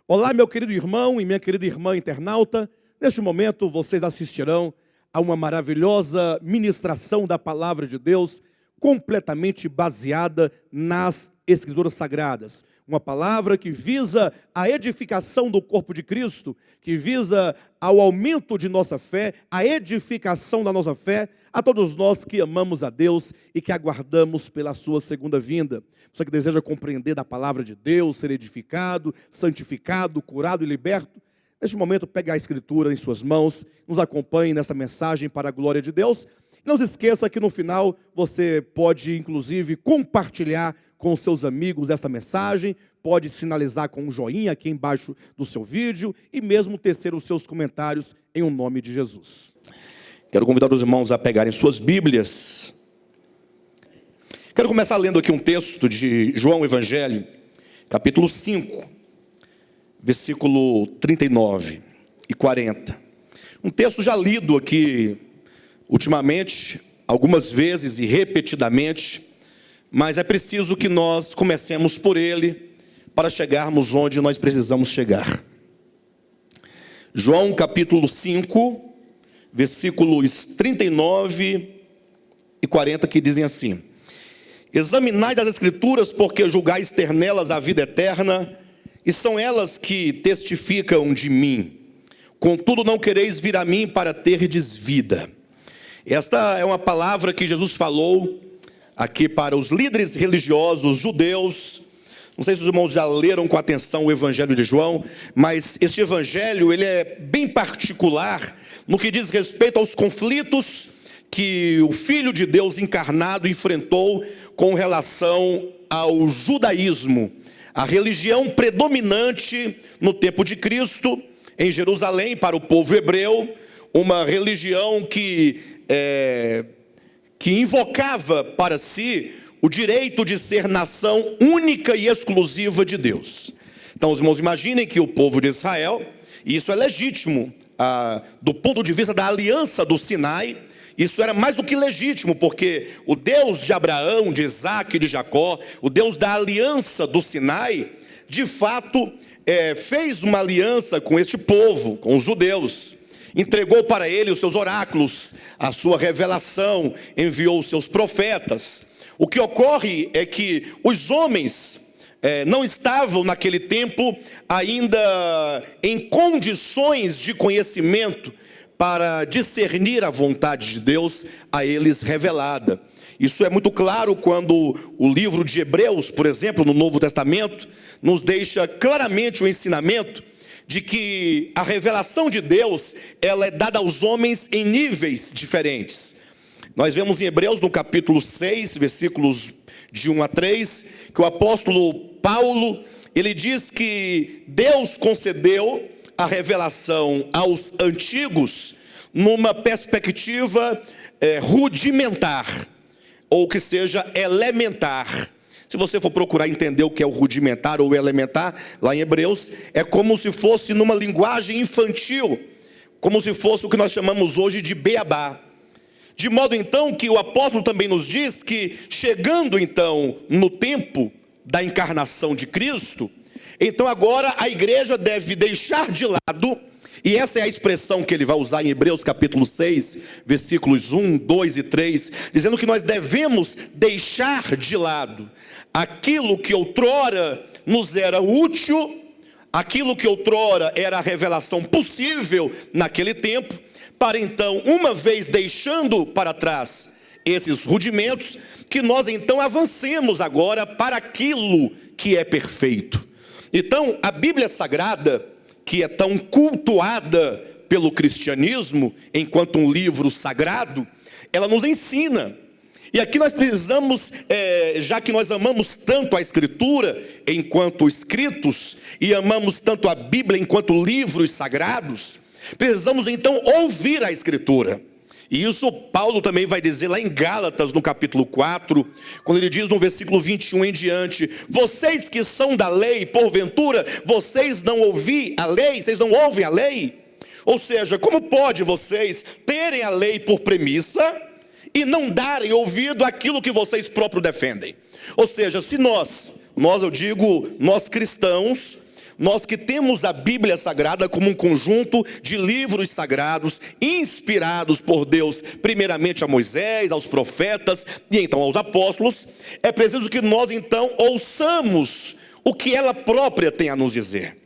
Olá, meu querido irmão e minha querida irmã internauta. Neste momento, vocês assistirão a uma maravilhosa ministração da Palavra de Deus, completamente baseada nas Escrituras Sagradas. Uma palavra que visa a edificação do corpo de Cristo, que visa ao aumento de nossa fé, a edificação da nossa fé, a todos nós que amamos a Deus e que aguardamos pela sua segunda vinda. Você que deseja compreender da palavra de Deus, ser edificado, santificado, curado e liberto, neste momento pegue a Escritura em suas mãos, nos acompanhe nessa mensagem para a glória de Deus. Não se esqueça que no final você pode inclusive compartilhar com seus amigos esta mensagem, pode sinalizar com um joinha aqui embaixo do seu vídeo e mesmo tecer os seus comentários em o nome de Jesus. Quero convidar os irmãos a pegarem suas Bíblias. Quero começar lendo aqui um texto de João Evangelho, capítulo 5, versículo 39 e 40. Um texto já lido aqui ultimamente, algumas vezes e repetidamente, mas é preciso que nós comecemos por ele para chegarmos onde nós precisamos chegar. João capítulo 5, versículos 39 e 40, que dizem assim: examinai as Escrituras, porque julgais ter nelas a vida eterna, e são elas que testificam de mim. Contudo, não quereis vir a mim para terdes vida. Esta é uma palavra que Jesus falou aqui para os líderes religiosos judeus. Não sei se os irmãos já leram com atenção o Evangelho de João, mas este Evangelho ele é bem particular no que diz respeito aos conflitos que o Filho de Deus encarnado enfrentou com relação ao judaísmo, a religião predominante no tempo de Cristo em Jerusalém para o povo hebreu, uma religião que invocava para si o direito de ser nação única e exclusiva de Deus. Então os irmãos imaginem que o povo de Israel, e isso é legítimo do ponto de vista da aliança do Sinai, isso era mais do que legítimo, porque o Deus de Abraão, de Isaac e de Jacó, o Deus da aliança do Sinai, de fato fez uma aliança com este povo, com os judeus. Entregou para ele os seus oráculos, a sua revelação, enviou os seus profetas. O que ocorre é que os homens não estavam naquele tempo ainda em condições de conhecimento para discernir a vontade de Deus a eles revelada. Isso é muito claro quando o livro de Hebreus, por exemplo, no Novo Testamento, nos deixa claramente o ensinamento de que a revelação de Deus, ela é dada aos homens em níveis diferentes. Nós vemos em Hebreus, no capítulo 6, versículos de 1 a 3, que o apóstolo Paulo, ele diz que Deus concedeu a revelação aos antigos numa perspectiva rudimentar, ou que seja elementar. Se você for procurar entender o que é o rudimentar ou o elementar, lá em Hebreus, é como se fosse numa linguagem infantil, como se fosse o que nós chamamos hoje de beabá. De modo então que o apóstolo também nos diz que chegando então no tempo da encarnação de Cristo, então agora a igreja deve deixar de lado, e essa é a expressão que ele vai usar em Hebreus capítulo 6, versículos 1, 2 e 3, dizendo que nós devemos deixar de lado aquilo que outrora nos era útil, aquilo que outrora era a revelação possível naquele tempo, para então, uma vez deixando para trás esses rudimentos, que nós então avancemos agora para aquilo que é perfeito. Então, a Bíblia Sagrada, que é tão cultuada pelo cristianismo, enquanto um livro sagrado, ela nos ensina. E aqui nós precisamos, já que nós amamos tanto a Escritura enquanto escritos, e amamos tanto a Bíblia enquanto livros sagrados, precisamos então ouvir a Escritura. E isso Paulo também vai dizer lá em Gálatas, no capítulo 4, quando ele diz no versículo 21 em diante: vocês que são da lei, porventura, vocês não ouvem a lei? Vocês não ouvem a lei? Ou seja, como pode vocês terem a lei por premissa e não darem ouvido àquilo que vocês próprios defendem? Ou seja, se nós eu digo, nós cristãos, nós que temos a Bíblia Sagrada como um conjunto de livros sagrados, inspirados por Deus, primeiramente a Moisés, aos profetas e então aos apóstolos, é preciso que nós então ouçamos o que ela própria tem a nos dizer.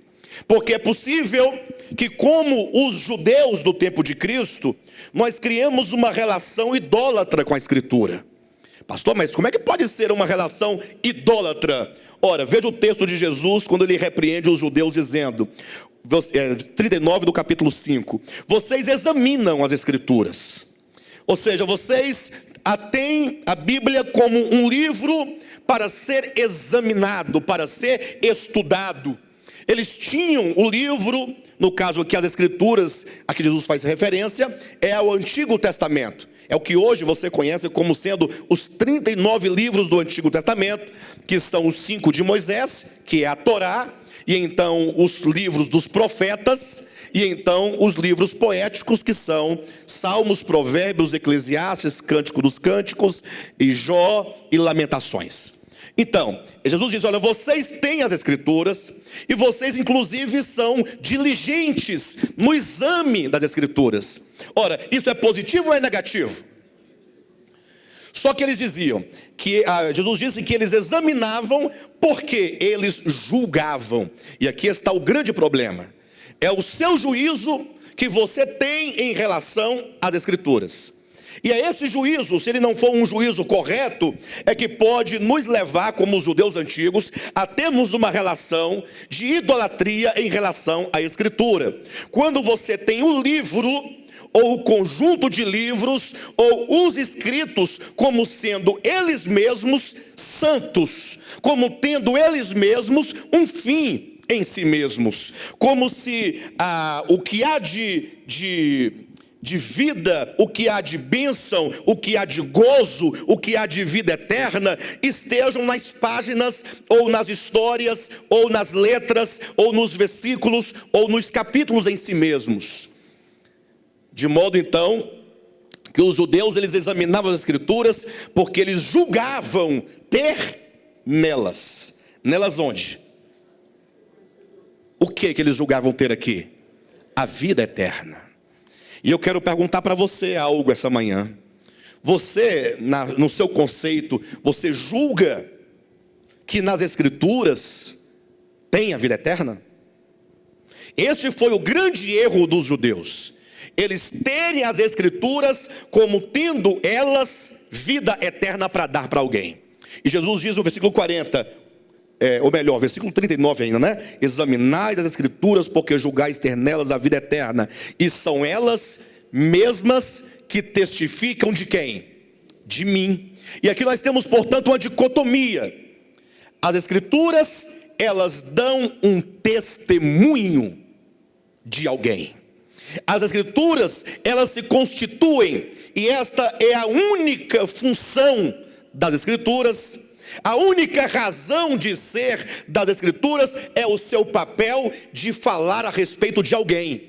Porque é possível que, como os judeus do tempo de Cristo, nós criamos uma relação idólatra com a Escritura. Pastor, mas como é que pode ser uma relação idólatra? Ora, veja o texto de Jesus quando ele repreende os judeus dizendo, 39 do capítulo 5, vocês examinam as Escrituras. Ou seja, vocês têm a Bíblia como um livro para ser examinado, para ser estudado. Eles tinham o livro, no caso aqui as Escrituras, a que Jesus faz referência, é o Antigo Testamento. É o que hoje você conhece como sendo os 39 livros do Antigo Testamento, que são os 5 de Moisés, que é a Torá, e então os livros dos profetas, e então os livros poéticos, que são Salmos, Provérbios, Eclesiastes, Cântico dos Cânticos, e Jó e Lamentações. Então, Jesus diz, olha, vocês têm as Escrituras, e vocês inclusive são diligentes no exame das Escrituras. Ora, isso é positivo ou é negativo? Só que eles diziam, Jesus disse que eles examinavam porque eles julgavam. E aqui está o grande problema. É o seu juízo que você tem em relação às Escrituras. E é esse juízo, se ele não for um juízo correto, é que pode nos levar, como os judeus antigos, a termos uma relação de idolatria em relação à Escritura. Quando você tem um livro, ou o conjunto de livros, ou os escritos como sendo eles mesmos santos, como tendo eles mesmos um fim em si mesmos, como se o que há de vida, o que há de bênção, o que há de gozo, o que há de vida eterna, estejam nas páginas, ou nas histórias, ou nas letras, ou nos versículos, ou nos capítulos em si mesmos. De modo então, que os judeus eles examinavam as Escrituras, porque eles julgavam ter nelas. Nelas onde? O que eles julgavam ter aqui? A vida eterna. E eu quero perguntar para você algo essa manhã. Você, no seu conceito, você julga que nas Escrituras tem a vida eterna? Este foi o grande erro dos judeus. Eles terem as Escrituras como tendo elas vida eterna para dar para alguém. E Jesus diz no versículo 40, ou melhor, versículo 39 ainda, né? Examinais as Escrituras, porque julgais ter nelas a vida eterna. E são elas mesmas que testificam de quem? De mim. E aqui nós temos, portanto, uma dicotomia. As Escrituras, elas dão um testemunho de alguém. As Escrituras, elas se constituem, e esta é a única função das Escrituras. A única razão de ser das Escrituras é o seu papel de falar a respeito de alguém.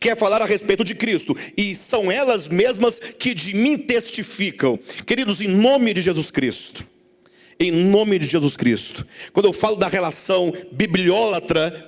Quer falar a respeito de Cristo. E são elas mesmas que de mim testificam. Queridos, em nome de Jesus Cristo. Em nome de Jesus Cristo. Quando eu falo da relação bibliólatra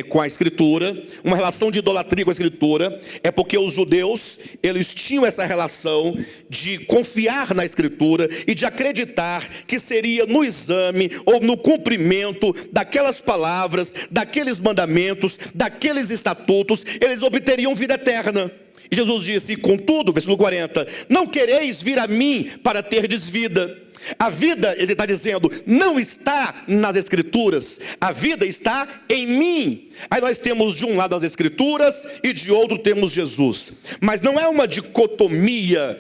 com a Escritura, uma relação de idolatria com a Escritura, é porque os judeus, eles tinham essa relação de confiar na Escritura e de acreditar que seria no exame ou no cumprimento daquelas palavras, daqueles mandamentos, daqueles estatutos, eles obteriam vida eterna. E Jesus disse, contudo, versículo 40, não quereis vir a mim para terdes vida. A vida, ele está dizendo, não está nas Escrituras, a vida está em mim. Aí nós temos de um lado as Escrituras e de outro temos Jesus. Mas não é uma dicotomia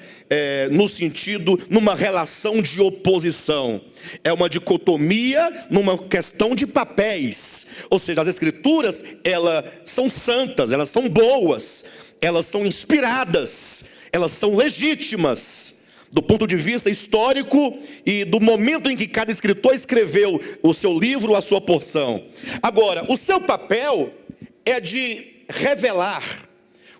no sentido, numa relação de oposição. É uma dicotomia numa questão de papéis. Ou seja, as Escrituras, elas são santas, elas são boas, elas são inspiradas, elas são legítimas. Do ponto de vista histórico e do momento em que cada escritor escreveu o seu livro, a sua porção. Agora, o seu papel é de revelar.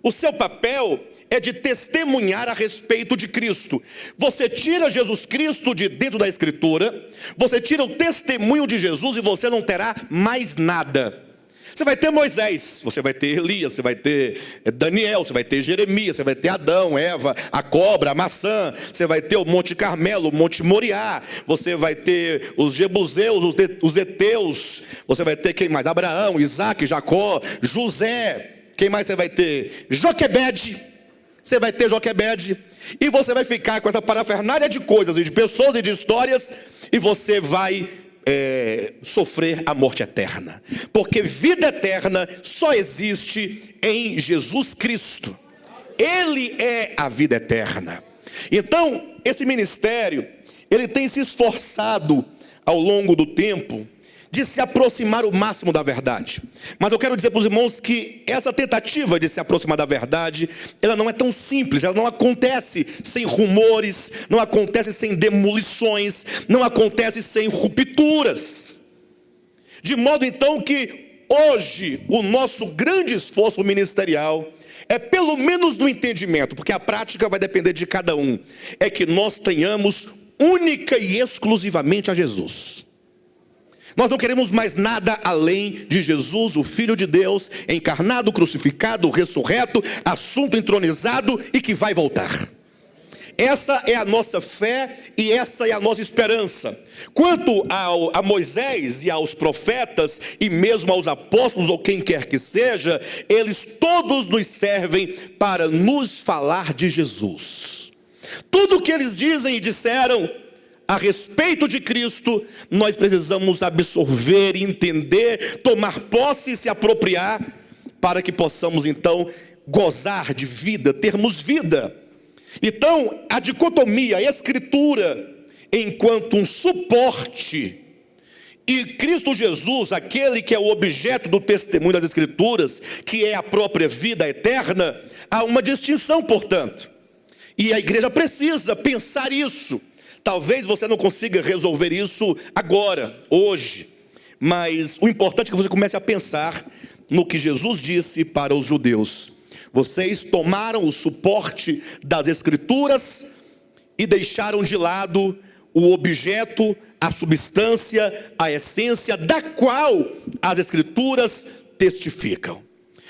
O seu papel é de testemunhar a respeito de Cristo. Você tira Jesus Cristo de dentro da Escritura, você tira o testemunho de Jesus e você não terá mais nada. Você vai ter Moisés, você vai ter Elias, você vai ter Daniel, você vai ter Jeremias, você vai ter Adão, Eva, a cobra, a maçã, você vai ter o Monte Carmelo, o Monte Moriá, você vai ter os Jebuseus, os Eteus, você vai ter quem mais? Abraão, Isaac, Jacó, José, quem mais você vai ter? Joquebede, você vai ter Joquebede, e você vai ficar com essa parafernália de coisas, e de pessoas e de histórias, e você vai sofrer a morte eterna, porque vida eterna só existe em Jesus Cristo. Ele é a vida eterna. Então, esse ministério, ele tem se esforçado ao longo do tempo de se aproximar o máximo da verdade. Mas eu quero dizer para os irmãos que essa tentativa de se aproximar da verdade, ela não é tão simples, ela não acontece sem rumores, não acontece sem demolições, não acontece sem rupturas. De modo então que hoje o nosso grande esforço ministerial é pelo menos no entendimento, porque a prática vai depender de cada um, é que nós tenhamos única e exclusivamente a Jesus. Nós não queremos mais nada além de Jesus, o Filho de Deus, encarnado, crucificado, ressurreto, assunto entronizado e que vai voltar. Essa é a nossa fé e essa é a nossa esperança. Quanto a Moisés e aos profetas e mesmo aos apóstolos ou quem quer que seja, eles todos nos servem para nos falar de Jesus. Tudo o que eles dizem e disseram a respeito de Cristo, nós precisamos absorver, entender, tomar posse e se apropriar, para que possamos então gozar de vida, termos vida. Então, a dicotomia, a Escritura, enquanto um suporte, e Cristo Jesus, aquele que é o objeto do testemunho das Escrituras, que é a própria vida eterna, há uma distinção, portanto. E a igreja precisa pensar isso. Talvez você não consiga resolver isso agora, hoje, mas o importante é que você comece a pensar no que Jesus disse para os judeus. Vocês tomaram o suporte das Escrituras e deixaram de lado o objeto, a substância, a essência da qual as Escrituras testificam.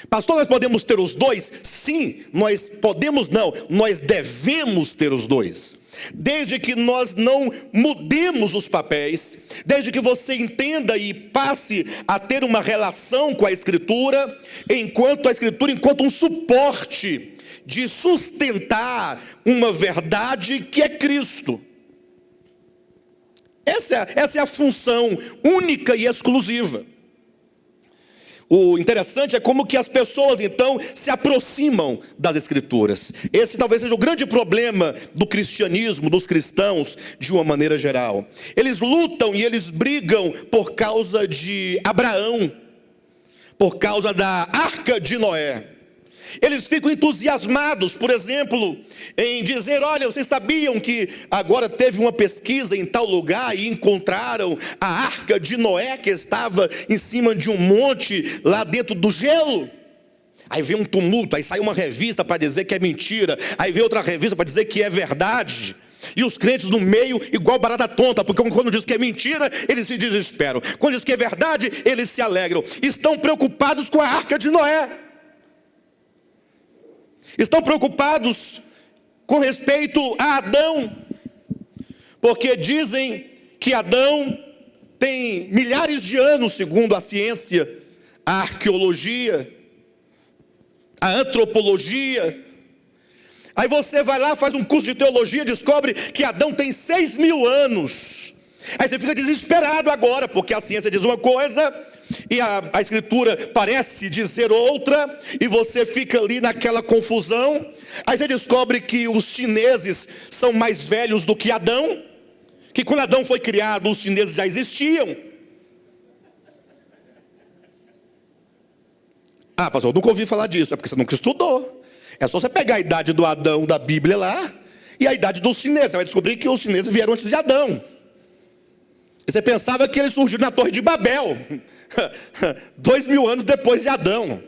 Pastor, nós podemos ter os dois? Sim, nós podemos não, nós devemos ter os dois. Desde que nós não mudemos os papéis, desde que você entenda e passe a ter uma relação com a Escritura, enquanto um suporte de sustentar uma verdade que é Cristo. Essa é a função única e exclusiva. O interessante é como que as pessoas então se aproximam das Escrituras. Esse talvez seja o grande problema do cristianismo, dos cristãos de uma maneira geral. Eles lutam e eles brigam por causa de Abraão, por causa da Arca de Noé. Eles ficam entusiasmados, por exemplo, em dizer: olha, vocês sabiam que agora teve uma pesquisa em tal lugar e encontraram a Arca de Noé que estava em cima de um monte lá dentro do gelo? Aí vem um tumulto, aí sai uma revista para dizer que é mentira, aí vem outra revista para dizer que é verdade. E os crentes no meio, igual barata tonta, porque quando diz que é mentira, eles se desesperam. Quando diz que é verdade, eles se alegram. Estão preocupados com a Arca de Noé. Estão preocupados com respeito a Adão, porque dizem que Adão tem milhares de anos, segundo a ciência, a arqueologia, a antropologia. Aí você vai lá, faz um curso de teologia, descobre que Adão tem 6.000 anos. Aí você fica desesperado agora, porque a ciência diz uma coisa e a Escritura parece dizer outra, e você fica ali naquela confusão. Aí você descobre que os chineses são mais velhos do que Adão, que quando Adão foi criado, os chineses já existiam. Ah, pastor, eu nunca ouvi falar disso. É porque você nunca estudou. É só você pegar a idade do Adão da Bíblia lá e a idade dos chineses. Você vai descobrir que os chineses vieram antes de Adão. E você pensava que eles surgiram na Torre de Babel 2.000 anos depois de Adão.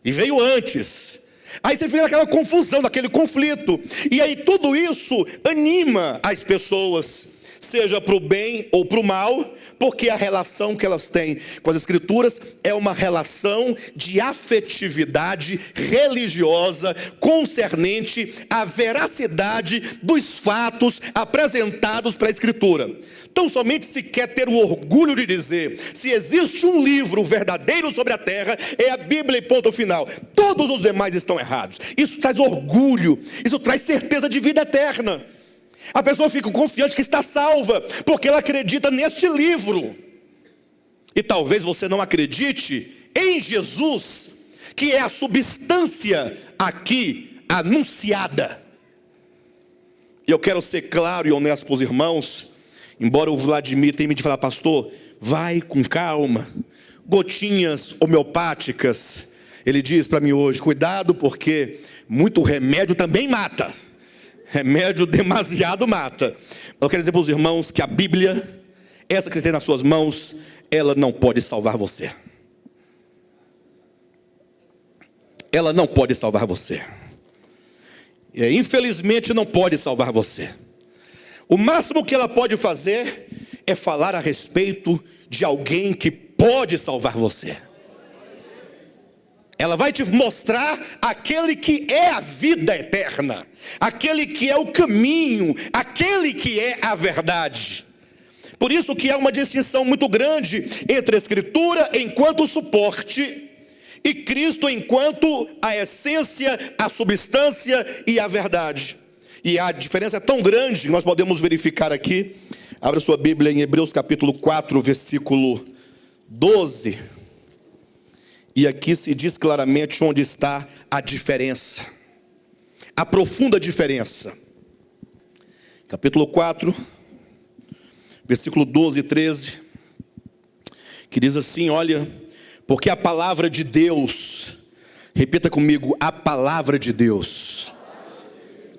E veio antes. Aí você fica naquela confusão, naquele conflito. E aí tudo isso anima as pessoas, seja para o bem ou para o mal, porque a relação que elas têm com as Escrituras é uma relação de afetividade religiosa concernente à veracidade dos fatos apresentados pela Escritura. Então somente se quer ter o orgulho de dizer, se existe um livro verdadeiro sobre a terra, é a Bíblia e ponto final. Todos os demais estão errados. Isso traz orgulho, isso traz certeza de vida eterna. A pessoa fica confiante que está salva, porque ela acredita neste livro. E talvez você não acredite em Jesus, que é a substância aqui anunciada. E eu quero ser claro e honesto para os irmãos, embora o Vladimir tenha me de falar, pastor, vai com calma, gotinhas homeopáticas. Ele diz para mim hoje, cuidado porque muito remédio também mata. Remédio demasiado mata. Eu quero dizer para os irmãos que a Bíblia, essa que você tem nas suas mãos, ela não pode salvar você. Ela não pode salvar você. Infelizmente não pode salvar você. O máximo que ela pode fazer é falar a respeito de alguém que pode salvar você. Ela vai te mostrar aquele que é a vida eterna, aquele que é o caminho, aquele que é a verdade. Por isso que há uma distinção muito grande entre a Escritura enquanto suporte e Cristo enquanto a essência, a substância e a verdade. E a diferença é tão grande que nós podemos verificar aqui. Abra sua Bíblia em Hebreus capítulo 4, versículo 12. E aqui se diz claramente onde está a diferença, a profunda diferença. Capítulo 4, versículo 12 e 13, que diz assim, olha, porque a palavra de Deus, repita comigo, a palavra de Deus.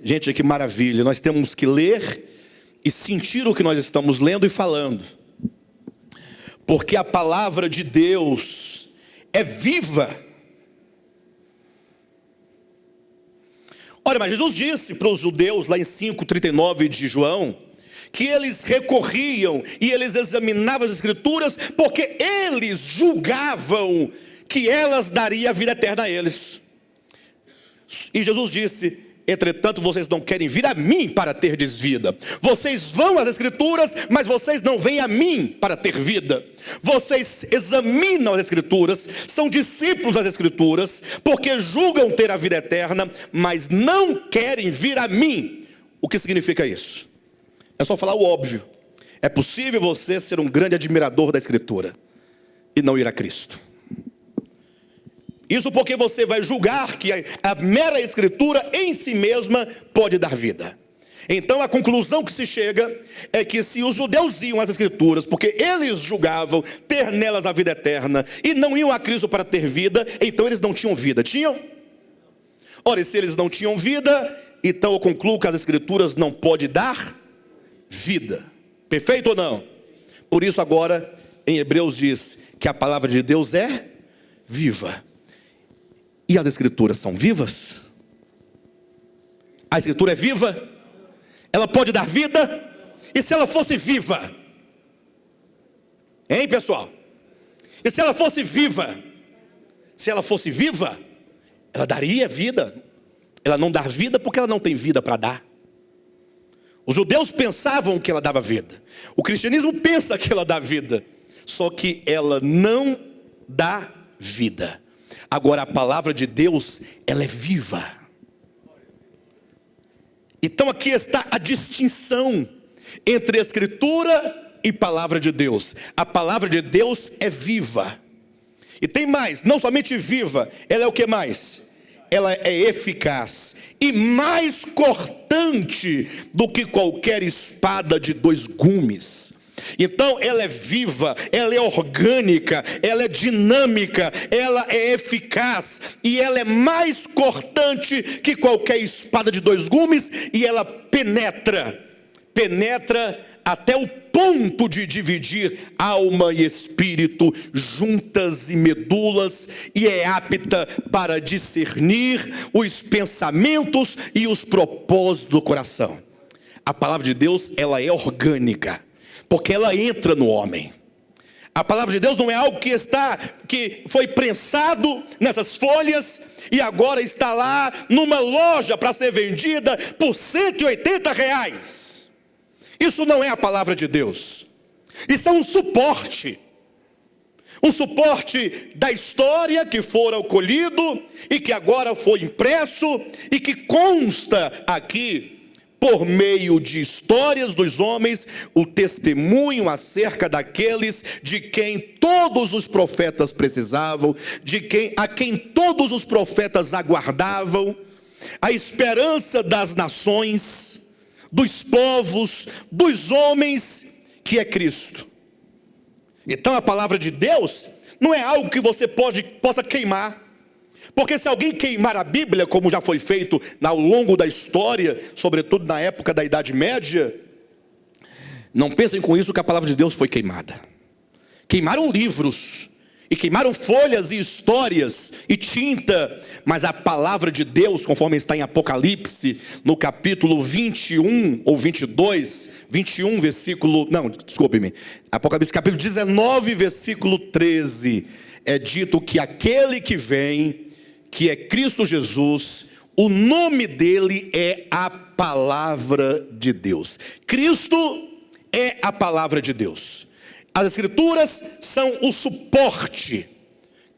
Gente, que maravilha, nós temos que ler e sentir o que nós estamos lendo e falando. Porque a palavra de Deus é viva. Olha, mas Jesus disse para os judeus lá em 5,39 de João, que eles recorriam e eles examinavam as Escrituras, porque eles julgavam que elas dariam a vida eterna a eles. E Jesus disse, entretanto vocês não querem vir a mim para terdes vida. Vocês vão às Escrituras, mas vocês não vêm a mim para ter vida. Vocês examinam as Escrituras, são discípulos das Escrituras, porque julgam ter a vida eterna, mas não querem vir a mim. O que significa isso? É só falar o óbvio. É possível você ser um grande admirador da Escritura e não ir a Cristo. Isso porque você vai julgar que a mera Escritura em si mesma pode dar vida. Então a conclusão que se chega é que se os judeus iam às Escrituras, porque eles julgavam ter nelas a vida eterna, e não iam a Cristo para ter vida, então eles não tinham vida. Tinham? Ora, e se eles não tinham vida, então eu concluo que as Escrituras não podem dar vida. Perfeito ou não? Por isso agora em Hebreus diz que a palavra de Deus é viva. E as Escrituras são vivas? A Escritura é viva? Ela pode dar vida? E se ela fosse viva? Hein, pessoal? E se ela fosse viva? Se ela fosse viva, ela daria vida. Ela não dá vida porque ela não tem vida para dar. Os judeus pensavam que ela dava vida. O cristianismo pensa que ela dá vida. Só que ela não dá vida. Agora a palavra de Deus, ela é viva. Então aqui está a distinção entre Escritura e palavra de Deus. A palavra de Deus é viva. E tem mais, não somente viva, ela é o que mais? Ela é eficaz e mais cortante do que qualquer espada de 2 gumes. Então ela é viva, ela é orgânica, ela é dinâmica, ela é eficaz e ela é mais cortante que qualquer espada de 2 gumes, e ela penetra até o ponto ponto de dividir alma e espírito, juntas e medulas, e é apta para discernir os pensamentos e os propósitos do coração. A palavra de Deus, ela é orgânica, porque ela entra no homem. A palavra de Deus não é algo que foi prensado nessas folhas e agora está lá numa loja para ser vendida por R$180. Isso não é a palavra de Deus. Isso é um suporte da história que fora colhido e que agora foi impresso e que consta aqui, por meio de histórias dos homens, o testemunho acerca daqueles de quem todos os profetas precisavam, a quem todos os profetas aguardavam, a esperança das nações, dos povos, dos homens, que é Cristo. Então a palavra de Deus não é algo que você possa queimar. Porque se alguém queimar a Bíblia, como já foi feito ao longo da história, sobretudo na época da Idade Média, não pensem com isso que a palavra de Deus foi queimada. Queimaram livros, e queimaram folhas e histórias, e tinta, mas a palavra de Deus, conforme está em Apocalipse, no capítulo 21 ou 22, 21 versículo, não, desculpe-me, Apocalipse capítulo 19, versículo 13, é dito que aquele que vem, que é Cristo Jesus, o nome dele é a palavra de Deus. Cristo é a palavra de Deus. As Escrituras são o suporte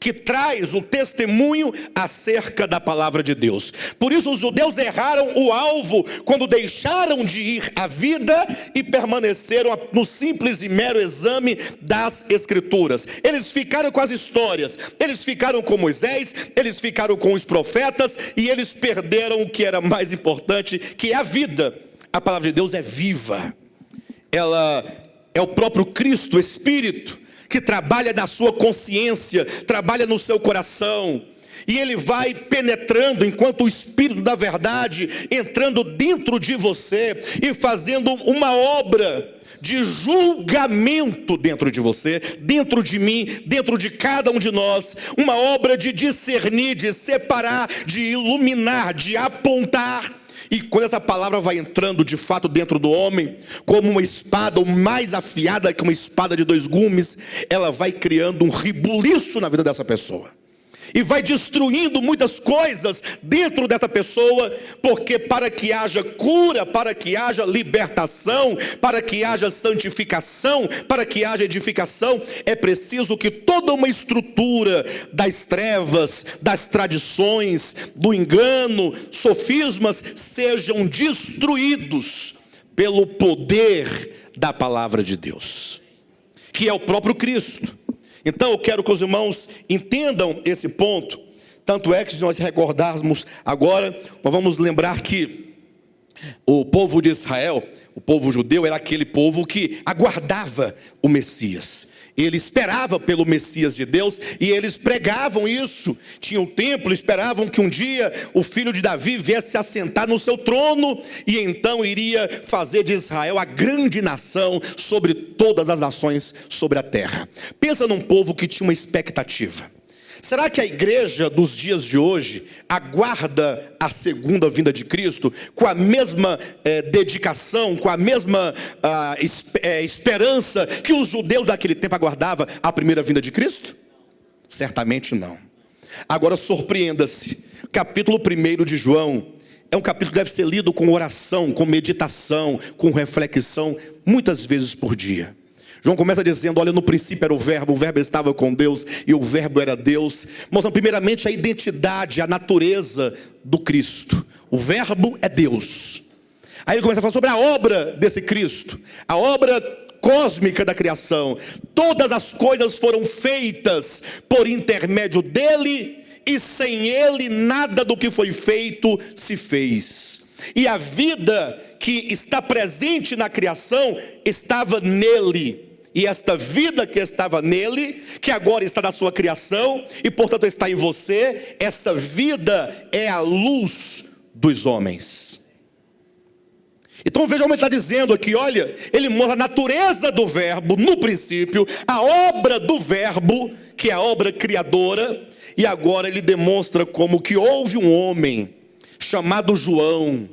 que traz o testemunho acerca da palavra de Deus. Por isso os judeus erraram o alvo quando deixaram de ir à vida e permaneceram no simples e mero exame das Escrituras. Eles ficaram com as histórias, eles ficaram com Moisés, eles ficaram com os profetas e eles perderam o que era mais importante, que é a vida. A palavra de Deus é viva, ela é o próprio Cristo, o Espírito, que trabalha na sua consciência, trabalha no seu coração, e ele vai penetrando, enquanto o Espírito da verdade, entrando dentro de você, e fazendo uma obra de julgamento dentro de você, dentro de mim, dentro de cada um de nós, uma obra de discernir, de separar, de iluminar, de apontar. E quando essa palavra vai entrando de fato dentro do homem, como uma espada, ou mais afiada que uma espada de 2 gumes, ela vai criando um rebuliço na vida dessa pessoa. E vai destruindo muitas coisas dentro dessa pessoa, porque para que haja cura, para que haja libertação, para que haja santificação, para que haja edificação, é preciso que toda uma estrutura das trevas, das tradições, do engano, sofismas, sejam destruídos pelo poder da palavra de Deus, que é o próprio Cristo. Então eu quero que os irmãos entendam esse ponto. Tanto é que, se nós recordarmos agora, nós vamos lembrar que o povo de Israel, o povo judeu, era aquele povo que aguardava o Messias. Ele esperava pelo Messias de Deus e eles pregavam isso. Tinham o templo, esperavam que um dia o filho de Davi viesse se assentar no seu trono e então iria fazer de Israel a grande nação sobre todas as nações sobre a terra. Pensa num povo que tinha uma expectativa. Será que a igreja dos dias de hoje aguarda a segunda vinda de Cristo com a mesma dedicação, com a mesma esperança que os judeus daquele tempo aguardavam a primeira vinda de Cristo? Certamente não. Agora surpreenda-se, capítulo 1 de João é um capítulo que deve ser lido com oração, com meditação, com reflexão, muitas vezes por dia. João começa dizendo, olha, no princípio era o verbo estava com Deus e o verbo era Deus. Mostrando primeiramente a identidade, a natureza do Cristo. O verbo é Deus. Aí ele começa a falar sobre a obra desse Cristo, a obra cósmica da criação. Todas as coisas foram feitas por intermédio dele, e sem ele nada do que foi feito se fez. E a vida que está presente na criação estava nele. E esta vida que estava nele, que agora está na sua criação e portanto está em você, essa vida é a luz dos homens. Então veja como ele está dizendo aqui, olha, ele mostra a natureza do verbo no princípio, a obra do verbo, que é a obra criadora, e agora ele demonstra como que houve um homem chamado João,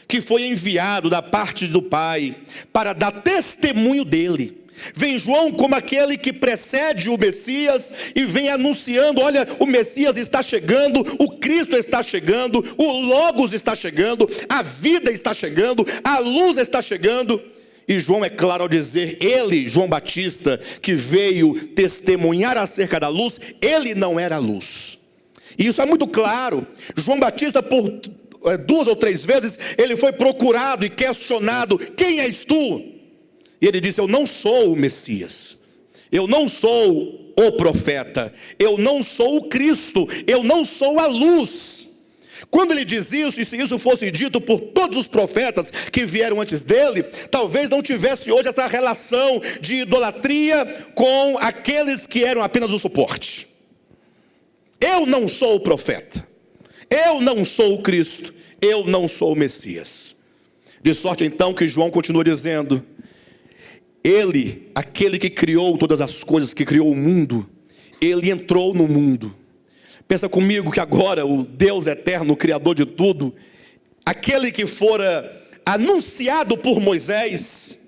que foi enviado da parte do Pai para dar testemunho dele. Vem João como aquele que precede o Messias e vem anunciando, olha, o Messias está chegando, o Cristo está chegando, o Logos está chegando, a vida está chegando, a luz está chegando. E João é claro ao dizer, ele, João Batista, que veio testemunhar acerca da luz, ele não era a luz. E isso é muito claro. João Batista, por 2 ou 3 vezes, ele foi procurado e questionado, quem és tu? E ele disse, eu não sou o Messias, eu não sou o profeta, eu não sou o Cristo, eu não sou a luz. Quando ele diz isso, e se isso fosse dito por todos os profetas que vieram antes dele, talvez não tivesse hoje essa relação de idolatria com aqueles que eram apenas o suporte. Eu não sou o profeta, eu não sou o Cristo, eu não sou o Messias. De sorte então que João continua dizendo, ele, aquele que criou todas as coisas, que criou o mundo, ele entrou no mundo. Pensa comigo que agora o Deus eterno, o Criador de tudo, aquele que fora anunciado por Moisés,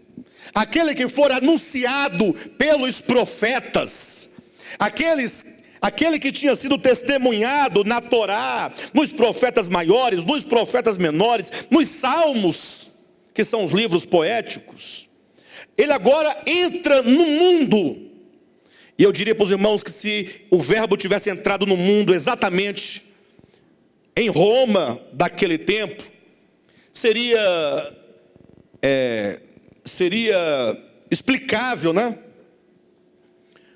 aquele que fora anunciado pelos profetas, aquele que tinha sido testemunhado na Torá, nos profetas maiores, nos profetas menores, nos salmos, que são os livros poéticos, ele agora entra no mundo. E eu diria para os irmãos que se o verbo tivesse entrado no mundo exatamente em Roma daquele tempo, seria explicável, né?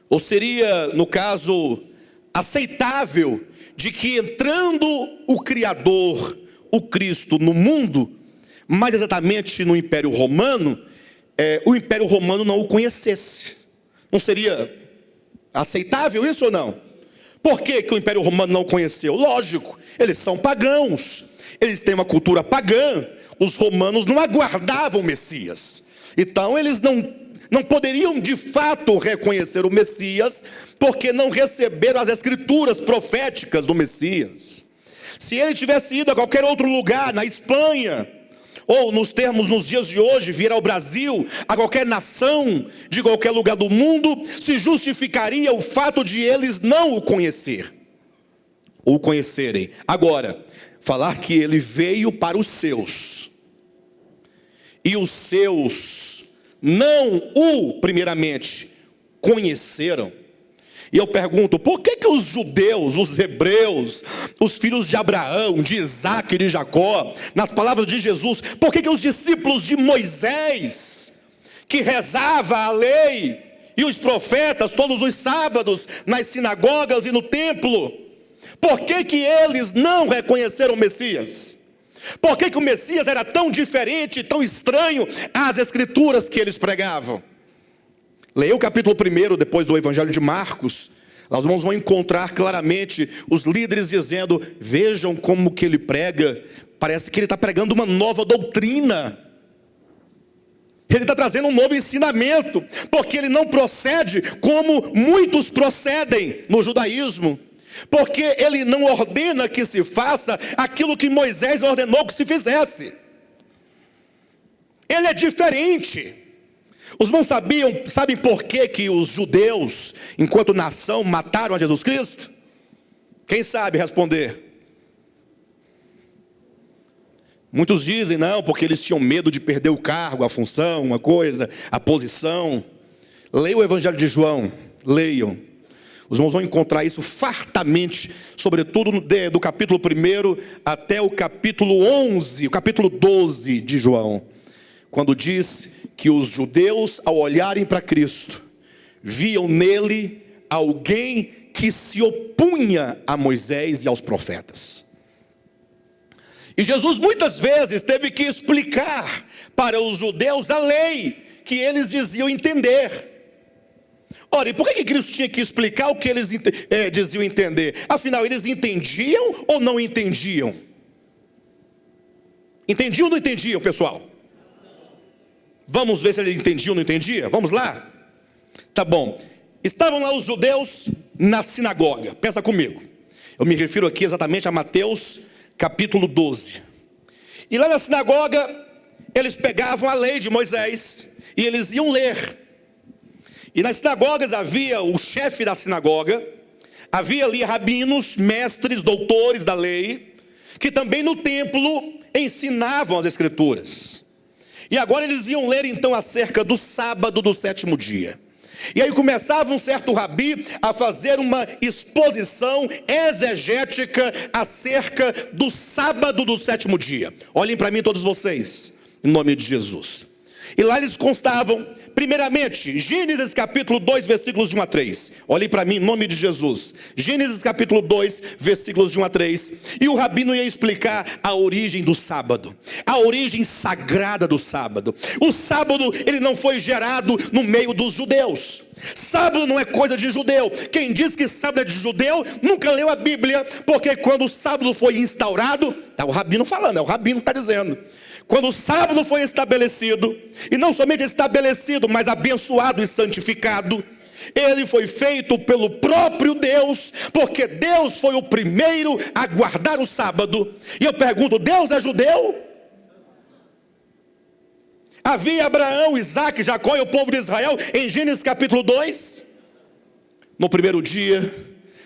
Ou seria, no caso, aceitável, de que entrando o Criador, o Cristo, no mundo, mais exatamente no Império Romano, o Império Romano não o conhecesse. Não seria aceitável isso ou não? Por que que o Império Romano não o conheceu? Lógico, eles são pagãos, eles têm uma cultura pagã. Os romanos não aguardavam o Messias, então eles não poderiam de fato reconhecer o Messias, porque não receberam as escrituras proféticas do Messias. Se ele tivesse ido a qualquer outro lugar, na Espanha, ou nos dias de hoje, vir ao Brasil, a qualquer nação, de qualquer lugar do mundo, se justificaria o fato de eles não o conhecer, ou o conhecerem. Agora, falar que ele veio para os seus, e os seus não o, primeiramente, conheceram. E eu pergunto, por que que os judeus, os hebreus, os filhos de Abraão, de Isaac e de Jacó, nas palavras de Jesus, por que que os discípulos de Moisés, que rezava a lei e os profetas todos os sábados nas sinagogas e no templo, por que que eles não reconheceram o Messias? Por que que o Messias era tão diferente, tão estranho às escrituras que eles pregavam? Leia o capítulo 1, depois do Evangelho de Marcos. Nós vamos encontrar claramente os líderes dizendo, vejam como que ele prega, parece que ele está pregando uma nova doutrina. Ele está trazendo um novo ensinamento, porque ele não procede como muitos procedem no judaísmo. Porque ele não ordena que se faça aquilo que Moisés ordenou que se fizesse. Ele é diferente. Os irmãos sabem por que os judeus, enquanto nação, mataram a Jesus Cristo? Quem sabe responder? Muitos dizem, não, porque eles tinham medo de perder o cargo, a função, uma coisa, a posição. Leiam o Evangelho de João, leiam. Os irmãos vão encontrar isso fartamente, sobretudo do capítulo 1 até o capítulo 11, o capítulo 12 de João. Quando diz que os judeus, ao olharem para Cristo, viam nele alguém que se opunha a Moisés e aos profetas. E Jesus muitas vezes teve que explicar para os judeus a lei que eles diziam entender. Ora, e por que Cristo tinha que explicar o que eles diziam entender? Afinal, eles entendiam ou não entendiam? Entendiam ou não entendiam, pessoal? Vamos ver se ele entendia ou não entendia? Vamos lá? Tá bom. Estavam lá os judeus na sinagoga. Pensa comigo. Eu me refiro aqui exatamente a Mateus capítulo 12. E lá na sinagoga, eles pegavam a lei de Moisés e eles iam ler. E nas sinagogas havia o chefe da sinagoga, havia ali rabinos, mestres, doutores da lei, que também no templo ensinavam as escrituras. E agora eles iam ler então acerca do sábado do sétimo dia. E aí começava um certo rabi a fazer uma exposição exegética acerca do sábado do sétimo dia. Olhem para mim todos vocês, em nome de Jesus. E lá eles constavam, primeiramente, Gênesis capítulo 2, versículos de 1 a 3. Olhem para mim, em nome de Jesus. Gênesis capítulo 2, versículos de 1 a 3. E o rabino ia explicar a origem do sábado, a origem sagrada do sábado. O sábado, ele não foi gerado no meio dos judeus. Sábado não é coisa de judeu. Quem diz que sábado é de judeu nunca leu a Bíblia, porque quando o sábado foi instaurado, está o rabino falando, é o rabino que está dizendo. Quando o sábado foi estabelecido, e não somente estabelecido, mas abençoado e santificado, ele foi feito pelo próprio Deus, porque Deus foi o primeiro a guardar o sábado. E eu pergunto, Deus é judeu? Havia Abraão, Isaque, Jacó e o povo de Israel em Gênesis capítulo 2. No primeiro dia,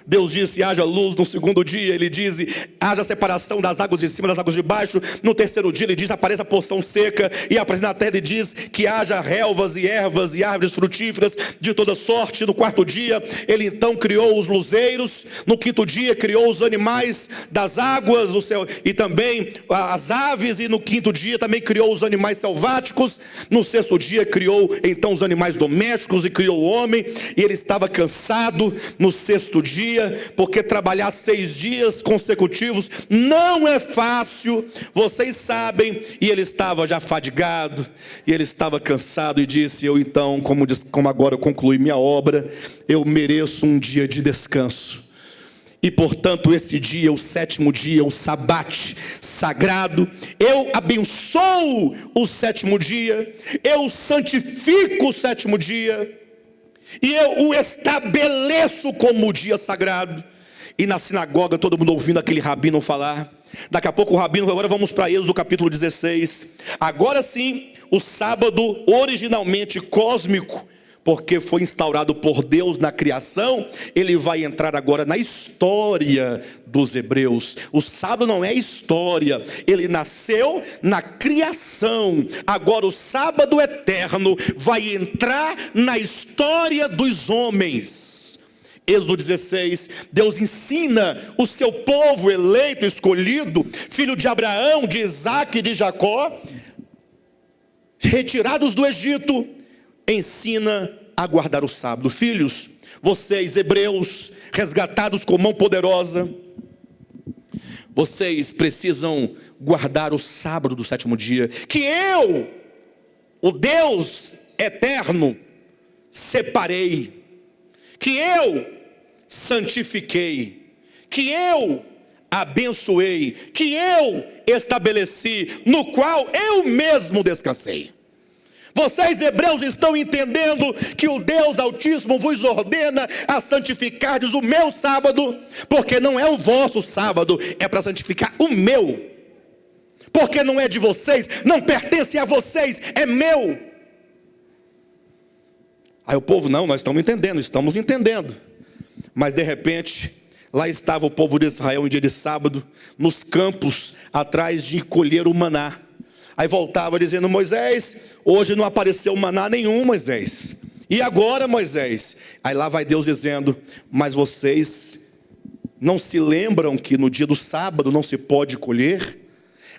Deus disse, haja luz. No segundo dia, ele diz, haja separação das águas de cima das águas de baixo. No terceiro dia, ele diz, apareça a porção seca. E aparece na terra, ele diz que haja relvas e ervas e árvores frutíferas de toda sorte. No quarto dia, ele então criou os luzeiros. No quinto dia, criou os animais das águas o céu, e também as aves. E no quinto dia, também criou os animais selváticos. No sexto dia, criou então os animais domésticos e criou o homem. E ele estava cansado no sexto dia, porque trabalhar 6 dias consecutivos não é fácil, vocês sabem. E ele estava já fadigado, e ele estava cansado, e disse, eu então, como agora eu concluí minha obra, eu mereço um dia de descanso. E portanto esse dia, o sétimo dia, o sabate sagrado, eu abençoo o sétimo dia, eu santifico o sétimo dia, e eu o estabeleço como o dia sagrado. E na sinagoga, todo mundo ouvindo aquele rabino falar. Daqui a pouco o rabino, agora vamos para Êxodo capítulo 16. Agora sim, o sábado originalmente cósmico, porque foi instaurado por Deus na criação, ele vai entrar agora na história dos hebreus. O sábado não é história, ele nasceu na criação. Agora o sábado eterno vai entrar na história dos homens. Êxodo 16, Deus ensina o seu povo eleito, escolhido, filho de Abraão, de Isaque e de Jacó, retirados do Egito, ensina a guardar o sábado. Filhos, vocês hebreus, resgatados com mão poderosa, vocês precisam guardar o sábado do sétimo dia, que eu, o Deus eterno, separei, que eu santifiquei, que eu abençoei, que eu estabeleci, no qual eu mesmo descansei. Vocês hebreus estão entendendo que o Deus Altíssimo vos ordena a santificardes o meu sábado, porque não é o vosso sábado, é para santificar o meu, porque não é de vocês, não pertence a vocês, é meu. Aí o povo, não, nós estamos entendendo. Mas de repente, lá estava o povo de Israel em dia de sábado, nos campos, atrás de colher o maná. Aí voltava dizendo, Moisés, hoje não apareceu maná nenhum, Moisés. E agora, Moisés? Aí lá vai Deus dizendo, mas vocês não se lembram que no dia do sábado não se pode colher?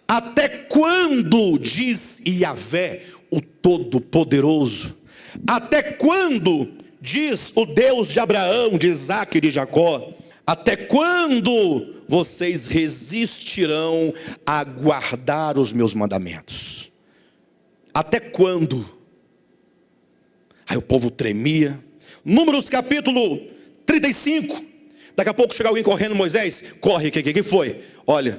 Até quando, diz Yahvé, o Todo-Poderoso, até quando, diz o Deus de Abraão, de Isaque e de Jacó, até quando vocês resistirão a guardar os meus mandamentos? Até quando? Aí o povo tremia. Números capítulo 35. Daqui a pouco chega alguém correndo, Moisés, corre, que foi? Olha,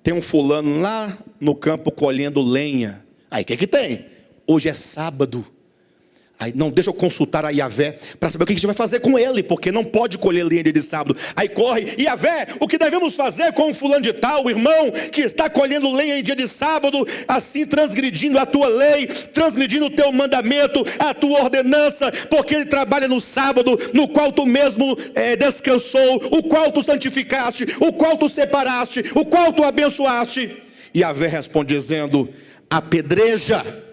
tem um fulano lá no campo colhendo lenha. Aí o que tem? hoje é sábado. Aí, não, deixa eu consultar a Yahvé para saber o que a gente vai fazer com ele, porque não pode colher lenha de sábado. Aí corre, Yahvé, o que devemos fazer com o fulano de tal, o irmão que está colhendo lenha em dia de sábado, assim transgredindo a tua lei, transgredindo o teu mandamento, a tua ordenança, porque ele trabalha no sábado, no qual tu mesmo descansou, o qual tu santificaste, o qual tu separaste, o qual tu abençoaste. E Yahvé responde dizendo: apedreja.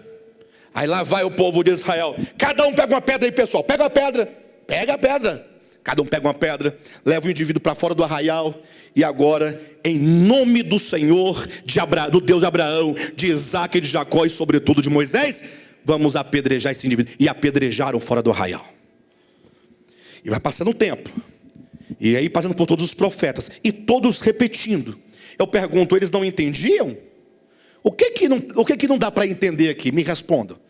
Aí lá vai o povo de Israel. Cada um pega uma pedra aí, pessoal. Pega a pedra. Pega a pedra. Cada um pega uma pedra. Leva o indivíduo para fora do arraial. E agora, em nome do Senhor, do Deus de Abraão, de Isaac e de Jacó, e sobretudo de Moisés, vamos apedrejar esse indivíduo. E apedrejaram fora do arraial. E vai passando o tempo. E aí passando por todos os profetas. E todos repetindo. Eu pergunto, eles não entendiam? O que não dá para entender aqui? Me responda.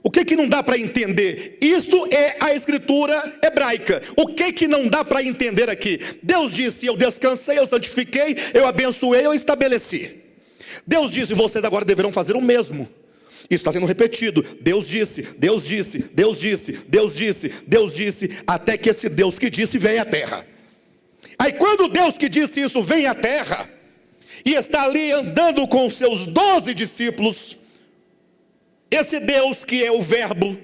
O que não dá para entender? Isto é a escritura hebraica. O que não dá para entender aqui? Deus disse: eu descansei, eu santifiquei, eu abençoei, eu estabeleci. Deus disse: vocês agora deverão fazer o mesmo. Isso está sendo repetido. Deus disse, Deus disse, Deus disse, Deus disse, Deus disse, até que esse Deus que disse venha à terra. Aí quando Deus que disse isso vem à terra, e está ali andando com os seus 12 discípulos, esse Deus que é o Verbo,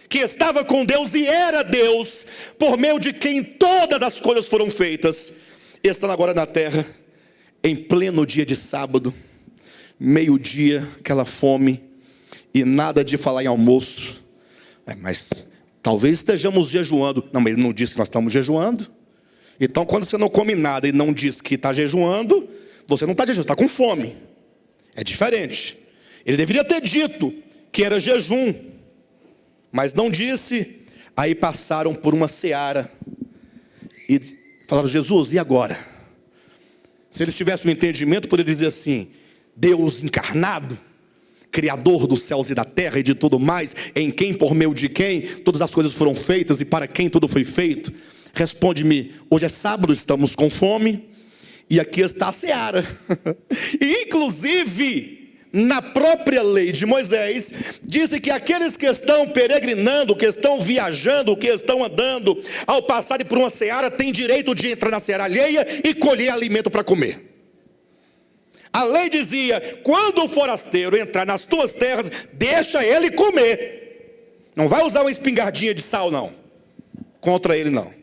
que estava com Deus e era Deus, por meio de quem todas as coisas foram feitas, estando agora na terra, em pleno dia de sábado, meio-dia, aquela fome, e nada de falar em almoço. Mas talvez estejamos jejuando. Não, mas ele não disse que nós estamos jejuando. Então quando você não come nada e não diz que está jejuando, você não está jejuando, está com fome. É diferente. Ele deveria ter dito que era jejum, mas não disse. Aí passaram por uma seara e falaram: Jesus, e agora? Se eles tivessem um entendimento, poderiam dizer assim: Deus encarnado, Criador dos céus e da terra e de tudo mais, em quem, por meio de quem todas as coisas foram feitas e para quem tudo foi feito. Responde-me: hoje é sábado, estamos com fome, e aqui está a seara. E inclusive, na própria lei de Moisés, diz que aqueles que estão peregrinando, que estão viajando, que estão andando, ao passarem por uma seara, têm direito de entrar na seara alheia e colher alimento para comer. A lei dizia: quando o forasteiro entrar nas tuas terras, deixa ele comer. Não vai usar uma espingardinha de sal, não. Contra ele, não.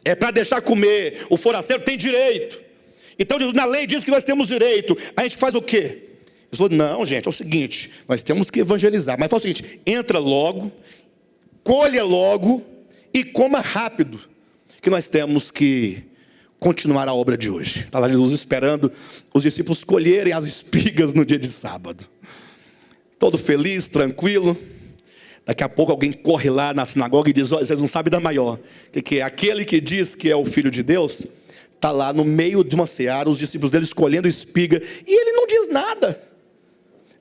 É para deixar comer. O forasteiro tem direito. Então na lei diz que nós temos direito. A gente faz o quê? Eu falei: não, gente, é o seguinte, nós temos que evangelizar. Mas faz o seguinte: entra logo, colha logo e coma rápido, que nós temos que continuar a obra de hoje. Está lá Jesus esperando os discípulos colherem as espigas no dia de sábado. Todo feliz, tranquilo. Daqui a pouco alguém corre lá na sinagoga e diz: olha, vocês não sabem da maior. Que é aquele que diz que é o Filho de Deus, está lá no meio de uma seara, os discípulos dele escolhendo espiga, e ele não diz nada.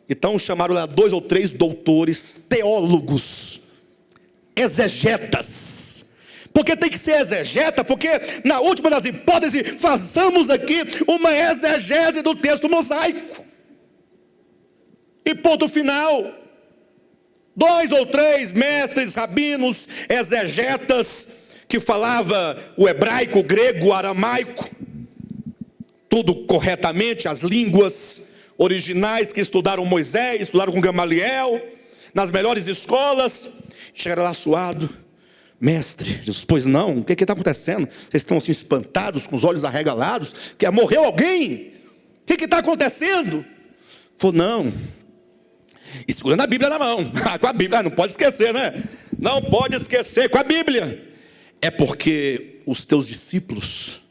Então chamaram lá 2 ou 3 doutores, teólogos, exegetas. Porque tem que ser exegeta, porque na última das hipóteses, façamos aqui uma exegese do texto mosaico. E ponto final. 2 ou 3 mestres, rabinos, exegetas, que falava o hebraico, o grego, o aramaico, tudo corretamente, as línguas originais, que estudaram Moisés, estudaram com Gamaliel, nas melhores escolas. Chegaram lá suado: mestre, Jesus, pois não, o que está acontecendo? Vocês estão assim espantados, com os olhos arregalados, que morreu alguém? O que está acontecendo? Falou: não. E segurando a Bíblia na mão. Com a Bíblia, não pode esquecer, né? Não pode esquecer, com a Bíblia. É porque os teus discípulos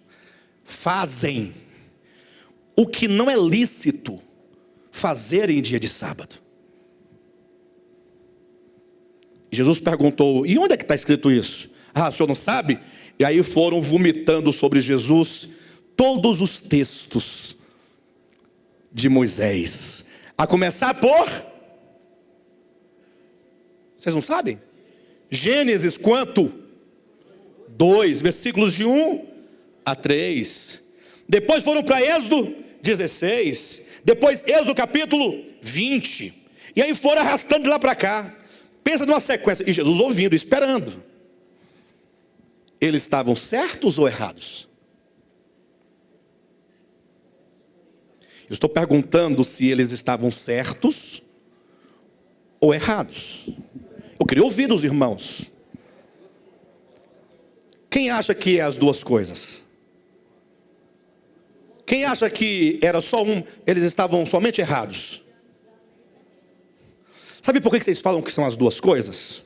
fazem o que não é lícito fazer em dia de sábado. Jesus perguntou: e onde é que está escrito isso? Ah, o senhor não sabe? E aí foram vomitando sobre Jesus todos os textos de Moisés, a começar por... Vocês não sabem? Gênesis quanto? 2, versículos de 1 a 3. Depois foram para Êxodo 16. Depois Êxodo capítulo 20. E aí foram arrastando de lá para cá. Pensa numa sequência. E Jesus ouvindo, esperando. Eles estavam certos ou errados? Eu estou perguntando se eles estavam certos ou errados. Eu queria ouvir dos irmãos. Quem acha que é as duas coisas? Quem acha que era só eles estavam somente errados? Sabe por que vocês falam que são as duas coisas?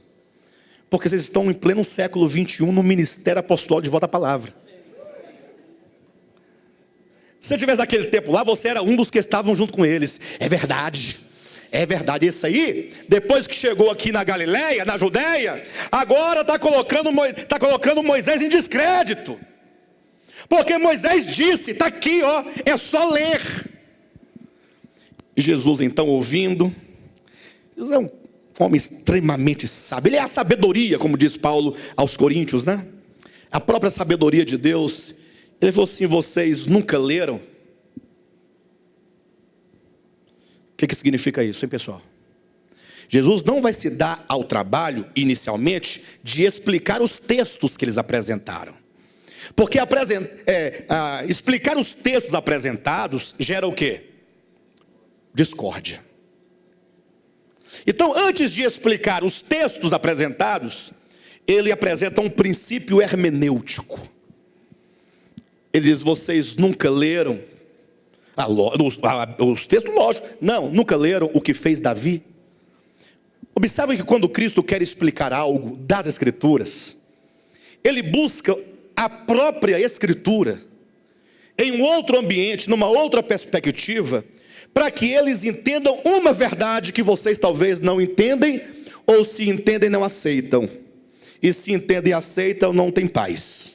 Porque vocês estão em pleno século 21 no ministério apostólico de volta à palavra. Se você tivesse naquele tempo lá, você era um dos que estavam junto com eles. É verdade. É verdade. Isso aí, depois que chegou aqui na Galileia, na Judéia, agora está colocando Moisés em descrédito. Porque Moisés disse, está aqui, ó, é só ler. E Jesus então ouvindo, Jesus é um homem extremamente sábio. Ele é a sabedoria, como diz Paulo aos Coríntios, né? A própria sabedoria de Deus. Ele falou assim, vocês nunca leram? O que significa isso, hein, pessoal? Jesus não vai se dar ao trabalho, inicialmente, de explicar os textos que eles apresentaram. Porque explicar os textos apresentados gera o quê? Discórdia. Então, antes de explicar os textos apresentados, ele apresenta um princípio hermenêutico. Ele diz, vocês nunca leram os textos, lógico. Não, nunca leram o que fez Davi? Observe que quando Cristo quer explicar algo das Escrituras, ele busca a própria Escritura em um outro ambiente, numa outra perspectiva, para que eles entendam uma verdade que vocês talvez não entendem, ou se entendem não aceitam. E se entendem e aceitam, não tem paz.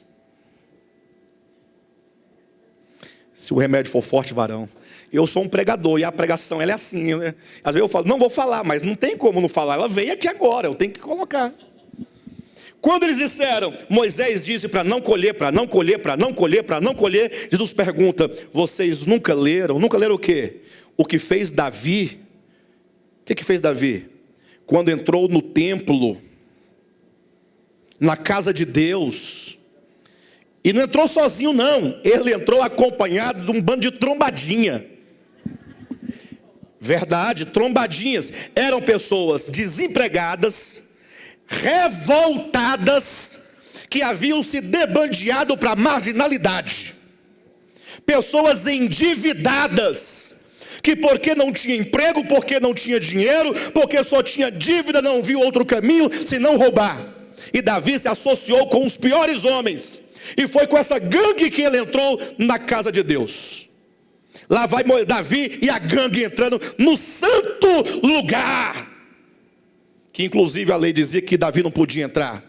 Se o remédio for forte, varão. Eu sou um pregador e a pregação ela é assim, né? Às vezes eu falo, não vou falar, mas não tem como não falar. Ela veio aqui agora, eu tenho que colocar. Quando eles disseram, Moisés disse para não colher, para não colher, para não colher, para não colher, Jesus pergunta, vocês nunca leram? Nunca leram o quê? O que fez Davi? O que fez Davi? Quando entrou no templo, na casa de Deus, e não entrou sozinho não, ele entrou acompanhado de um bando de trombadinha. Verdade, trombadinhas. Eram pessoas desempregadas, revoltadas, que haviam se debandeado para a marginalidade. Pessoas endividadas, que porque não tinha emprego, porque não tinha dinheiro, porque só tinha dívida, não viu outro caminho senão roubar. E Davi se associou com os piores homens, e foi com essa gangue que ele entrou na casa de Deus. Lá vai Davi e a gangue entrando no santo lugar, que inclusive a lei dizia que Davi não podia entrar.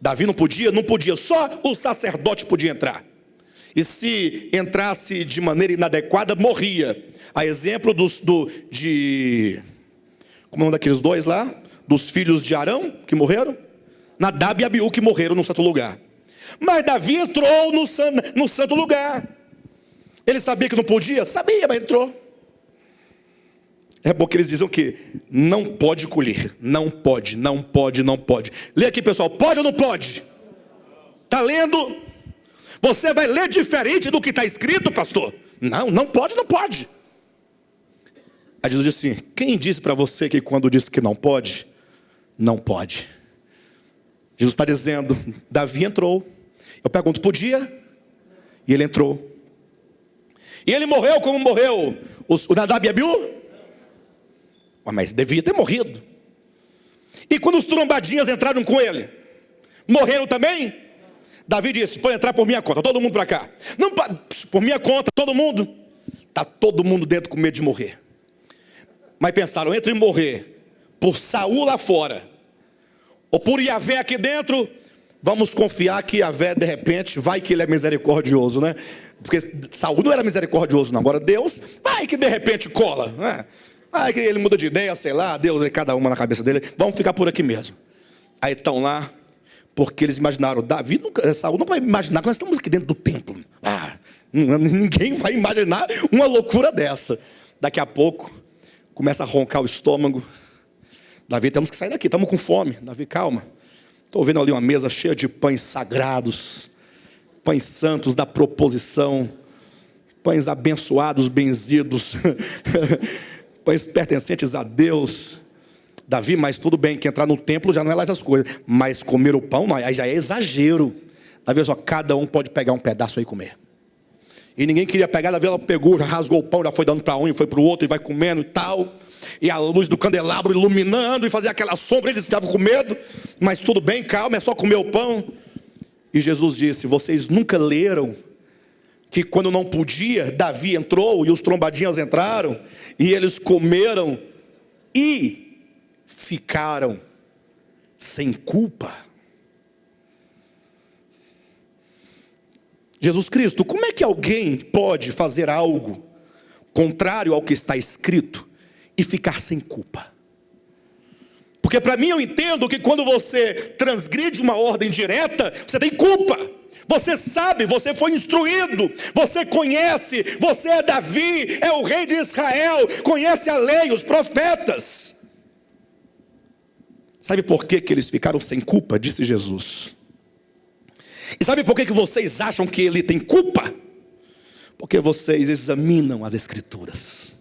Davi não podia, só o sacerdote podia entrar. E se entrasse de maneira inadequada, morria. A exemplo como é o nome daqueles dois lá? Dos filhos de Arão, que morreram? Nadab e Abiú, que morreram no santo lugar. Mas Davi entrou no santo lugar. Ele sabia que não podia? Sabia, mas entrou. É porque eles dizem o quê? Não pode colher. Não pode, não pode, não pode. Lê aqui, pessoal, pode ou não pode? Está lendo? Você vai ler diferente do que está escrito, pastor? Não, não pode, não pode. Aí Jesus disse assim, quem disse para você que quando disse que não pode, não pode? Jesus está dizendo, Davi entrou. Eu pergunto, podia? E ele entrou. E ele morreu como morreu o Nadab e Abiú? Mas devia ter morrido. E quando os trombadinhas entraram com ele, morreram também? Davi disse, pode entrar por minha conta, todo mundo para cá. Não, por minha conta, todo mundo. Está todo mundo dentro com medo de morrer. Mas pensaram, entre morrer por Saul lá fora, ou por Yahvé aqui dentro, vamos confiar que Yahvé, de repente, vai que ele é misericordioso, né? Porque Saul não era misericordioso não. Agora Deus, vai que de repente cola, né? Vai que ele muda de ideia, sei lá, Deus é cada uma na cabeça dele. Vamos ficar por aqui mesmo. Aí estão lá, porque eles imaginaram, Saul não vai imaginar que nós estamos aqui dentro do templo. Ninguém vai imaginar uma loucura dessa. Daqui a pouco, Começa a roncar o estômago. Davi, temos que sair daqui, estamos com fome. Davi, calma. Estou vendo ali uma mesa cheia de pães sagrados, pães santos da proposição, pães abençoados, benzidos, pães pertencentes a Deus. Davi, mas tudo bem, que entrar no templo já não é lá essas coisas, mas comer o pão, não, aí já é exagero. Davi, só cada um pode pegar um pedaço aí e comer. E ninguém queria pegar, Davi, ela pegou, já rasgou o pão, já foi dando para um e foi para o outro, e vai comendo e tal. E a luz do candelabro iluminando e fazia aquela sombra, eles ficavam com medo. Mas tudo bem, calma, é só comer o pão. E Jesus disse, vocês nunca leram que quando não podia, Davi entrou e os trombadinhas entraram, e eles comeram e ficaram sem culpa. Jesus Cristo, como é que alguém pode fazer algo contrário ao que está escrito e ficar sem culpa? Porque para mim eu entendo que quando você transgride uma ordem direta, você tem culpa. Você sabe, você foi instruído, você conhece, você é Davi, é o rei de Israel, conhece a lei, os profetas. Sabe por que eles ficaram sem culpa? Disse Jesus. E sabe por que vocês acham que ele tem culpa? Porque vocês examinam as Escrituras.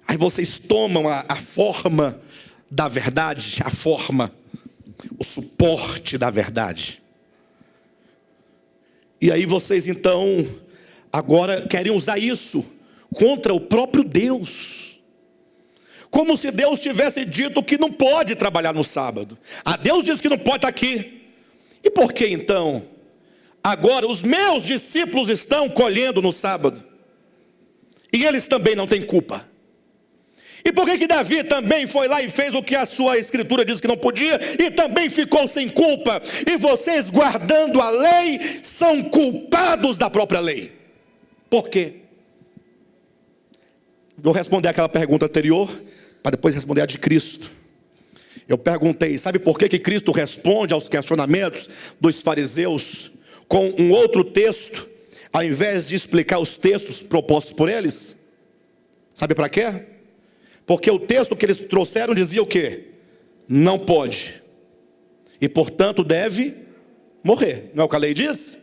Aí vocês tomam a forma da verdade, a forma, o suporte da verdade. E aí vocês então, agora querem usar isso contra o próprio Deus. Como se Deus tivesse dito que não pode trabalhar no sábado. Deus diz que não pode estar aqui. E por que então, agora os meus discípulos estão colhendo no sábado? E eles também não têm culpa. E por que Davi também foi lá e fez o que a sua escritura diz que não podia, e também ficou sem culpa? E vocês, guardando a lei, são culpados da própria lei. Por quê? Vou responder aquela pergunta anterior, para depois responder a de Cristo. Eu perguntei, sabe por que Cristo responde aos questionamentos dos fariseus com um outro texto, ao invés de explicar os textos propostos por eles? Sabe para quê? Porque o texto que eles trouxeram dizia o quê? Não pode. E portanto deve morrer. Não é o que a lei diz?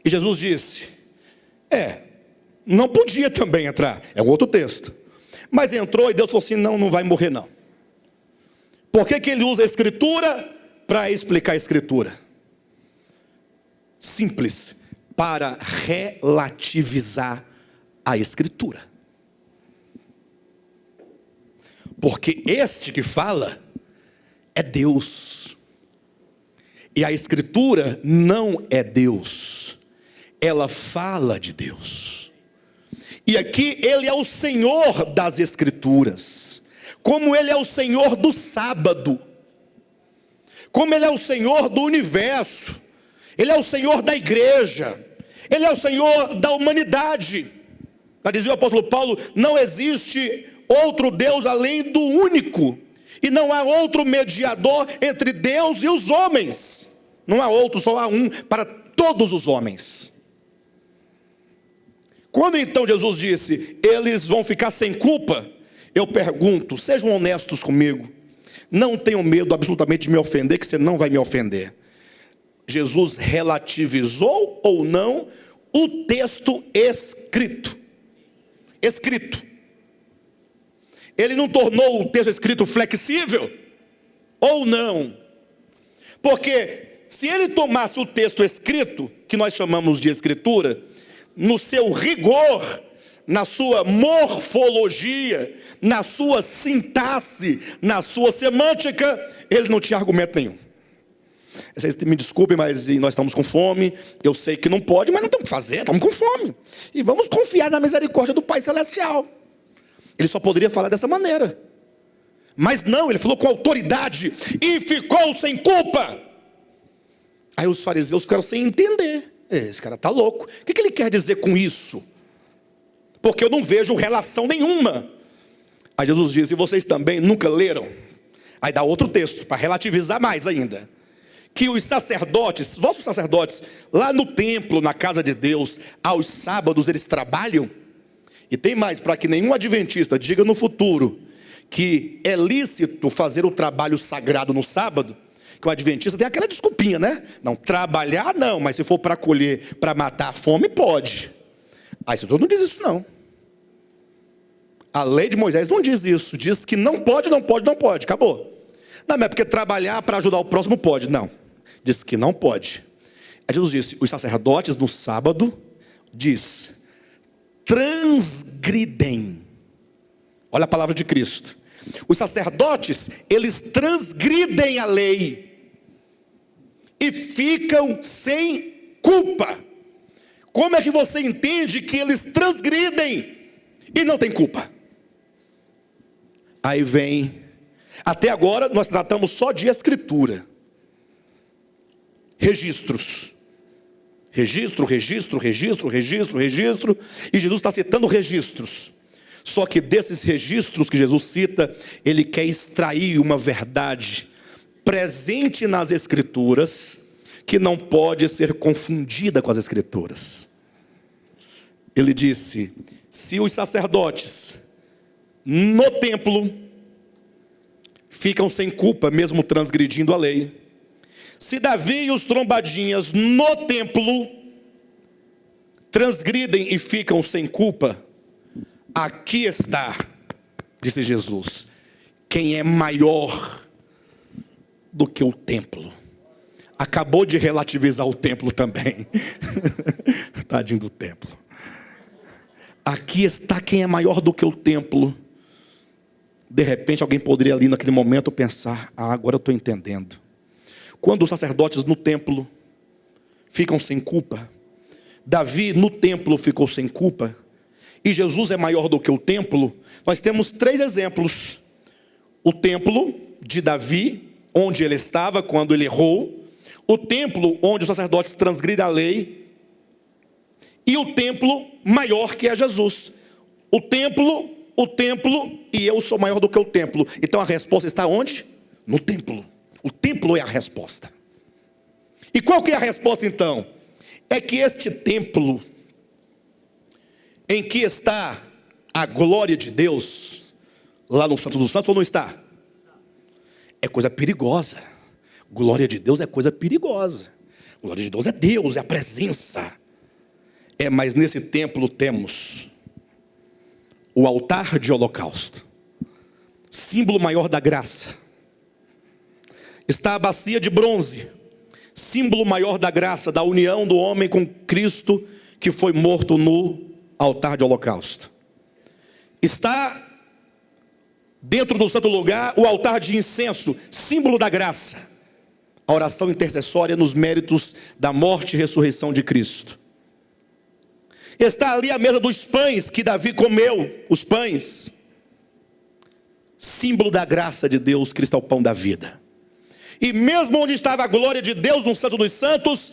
E Jesus disse, não podia também entrar. É um outro texto. Mas entrou e Deus falou assim, não vai morrer não. Por que ele usa a Escritura? Para explicar a Escritura. Simples. Para relativizar a Escritura. Porque este que fala é Deus. E a Escritura não é Deus. Ela fala de Deus. E aqui ele é o Senhor das Escrituras. Como ele é o Senhor do sábado. Como ele é o Senhor do universo. Ele é o Senhor da igreja. Ele é o Senhor da humanidade. Já dizia o apóstolo Paulo, não existe outro Deus além do único. E não há outro mediador entre Deus e os homens. Não há outro, só há um para todos os homens. Quando então Jesus disse, eles vão ficar sem culpa, eu pergunto, sejam honestos comigo. Não tenham medo absolutamente de me ofender, que você não vai me ofender. Jesus relativizou ou não o texto escrito? Escrito. Ele não tornou o texto escrito flexível? Ou não? Porque se ele tomasse o texto escrito, que nós chamamos de escritura, no seu rigor, na sua morfologia, na sua sintaxe, na sua semântica, ele não tinha argumento nenhum. Vocês me desculpem, mas nós estamos com fome. Eu sei que não pode, mas não temos o que fazer, estamos com fome. E vamos confiar na misericórdia do Pai Celestial. Ele só poderia falar dessa maneira. Mas não, ele falou com autoridade. E ficou sem culpa. Aí os fariseus ficaram sem entender. Esse cara está louco. O que ele quer dizer com isso? Porque eu não vejo relação nenhuma. Aí Jesus diz, e vocês também nunca leram? Aí dá outro texto, para relativizar mais ainda. Que os sacerdotes, vossos sacerdotes, lá no templo, na casa de Deus, aos sábados eles trabalham. E tem mais, para que nenhum adventista diga no futuro que é lícito fazer o trabalho sagrado no sábado, que o adventista tem aquela desculpinha, né? Não, trabalhar não, mas se for para colher, para matar a fome, pode. Aí isso não diz isso não. A lei de Moisés não diz isso, diz que não pode, não pode, não pode, acabou. Não, mas é porque trabalhar para ajudar o próximo pode, não. Diz que não pode. Aí Jesus disse, os sacerdotes no sábado, diz, transgridem. Olha a palavra de Cristo. Os sacerdotes, eles transgridem a lei e ficam sem culpa. Como é que você entende que eles transgridem e não tem culpa? Aí vem, até agora nós tratamos só de escritura. Registros. Registro, registro, registro, registro, registro. E Jesus está citando registros. Só que desses registros que Jesus cita, ele quer extrair uma verdade presente nas Escrituras, que não pode ser confundida com as Escrituras. Ele disse, se os sacerdotes no templo ficam sem culpa, mesmo transgredindo a lei, se Davi e os trombadinhas no templo transgridem e ficam sem culpa, aqui está, disse Jesus, quem é maior do que o templo. Acabou de relativizar o templo também. Tadinho do templo. Aqui está quem é maior do que o templo. De repente alguém poderia ali naquele momento pensar, agora eu estou entendendo. Quando os sacerdotes no templo ficam sem culpa, Davi no templo ficou sem culpa, e Jesus é maior do que o templo, nós temos 3 exemplos. O templo de Davi, onde ele estava quando ele errou, o templo onde os sacerdotes transgridem a lei, e o templo maior que é Jesus. O templo, e eu sou maior do que o templo. Então a resposta está onde? No templo. O templo é a resposta. E qual que é a resposta então? É que este templo, em que está a glória de Deus, lá no Santo dos Santos, ou não está? É coisa perigosa. Glória de Deus é coisa perigosa. Glória de Deus é Deus, é a presença. Mas nesse templo temos o altar de holocausto, símbolo maior da graça. Está a bacia de bronze, símbolo maior da graça, da união do homem com Cristo, que foi morto no altar de holocausto. Está dentro do santo lugar o altar de incenso, símbolo da graça, a oração intercessória nos méritos da morte e ressurreição de Cristo. Está ali a mesa dos pães que Davi comeu, os pães, símbolo da graça de Deus, Cristo é o pão da vida. E mesmo onde estava a glória de Deus no Santo dos Santos,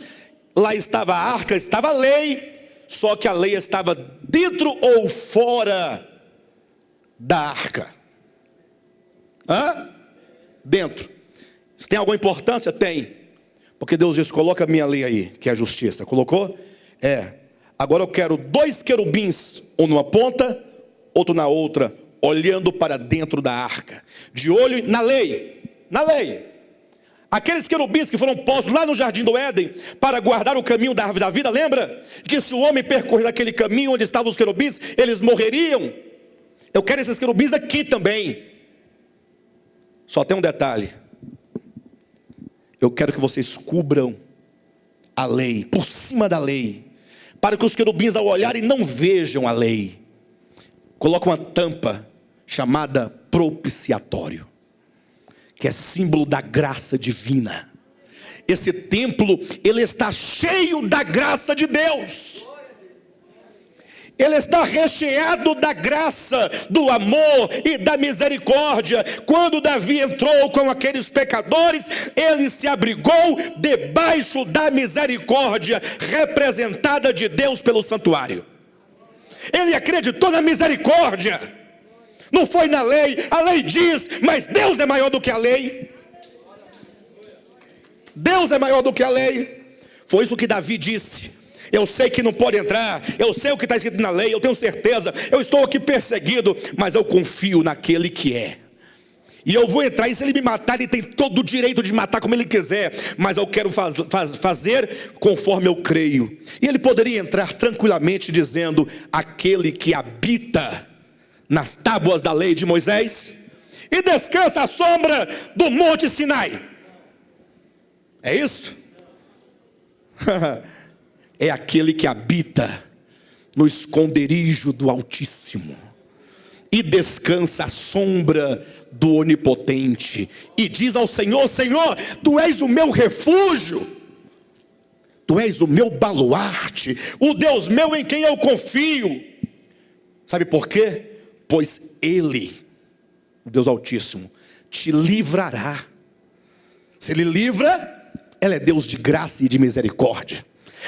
lá estava a arca, estava a lei, só que a lei estava dentro ou fora da arca? Dentro. Isso tem alguma importância? Tem. Porque Deus disse, coloca a minha lei aí, que é a justiça. Colocou? Agora eu quero 2 querubins, um numa ponta, outro na outra, olhando para dentro da arca, de olho na lei. Na lei. Aqueles querubins que foram postos lá no jardim do Éden para guardar o caminho da árvore da vida, lembra? Que se o homem percorrer aquele caminho onde estavam os querubins, eles morreriam. Eu quero esses querubins aqui também. Só tem um detalhe. Eu quero que vocês cubram a lei, por cima da lei, para que os querubins ao olharem não vejam a lei. Coloca uma tampa chamada propiciatório, que é símbolo da graça divina. Esse templo, ele está cheio da graça de Deus. Ele está recheado da graça, do amor e da misericórdia. Quando Davi entrou com aqueles pecadores, ele se abrigou debaixo da misericórdia representada de Deus pelo santuário. Ele acreditou na misericórdia. Não foi na lei. A lei diz, mas Deus é maior do que a lei. Deus é maior do que a lei. Foi isso que Davi disse. Eu sei que não pode entrar, eu sei o que está escrito na lei, eu tenho certeza, eu estou aqui perseguido, mas eu confio naquele que é. E eu vou entrar, e se ele me matar, ele tem todo o direito de matar como ele quiser, mas eu quero fazer conforme eu creio. E ele poderia entrar tranquilamente dizendo: aquele que habita nas tábuas da lei de Moisés e descansa à sombra do monte Sinai. É isso? É aquele que habita no esconderijo do Altíssimo e descansa à sombra do Onipotente, e diz ao Senhor: Senhor, Tu és o meu refúgio, Tu és o meu baluarte, o Deus meu em quem eu confio. Sabe por quê? Pois Ele, o Deus Altíssimo, te livrará. Se Ele livra, Ele é Deus de graça e de misericórdia.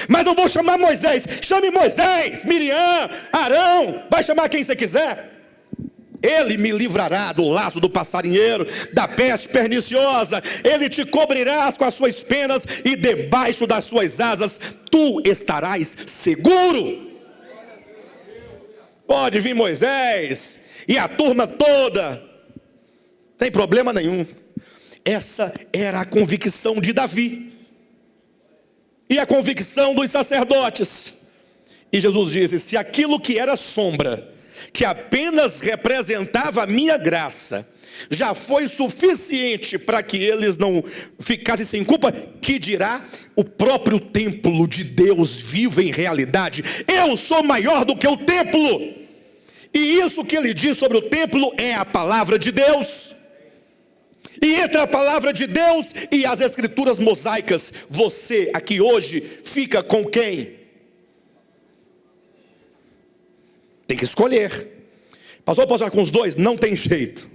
Mas eu vou chamar Moisés. Chame Moisés, Miriam, Arão, vai chamar quem você quiser. Ele me livrará do laço do passarinheiro, da peste perniciosa. Ele te cobrirá com as suas penas, e debaixo das suas asas tu estarás seguro. Pode vir Moisés e a turma toda, tem problema nenhum. Essa era a convicção de Davi e a convicção dos sacerdotes. E Jesus disse: se aquilo que era sombra, que apenas representava a minha graça, já foi suficiente para que eles não ficassem sem culpa, que dirá o próprio templo de Deus vivo em realidade? Eu sou maior do que o templo. E isso que ele diz sobre o templo é a palavra de Deus. E entre a palavra de Deus e as escrituras mosaicas, você aqui hoje fica com quem? Tem que escolher. Pastor, posso ficar com os dois? Não tem jeito.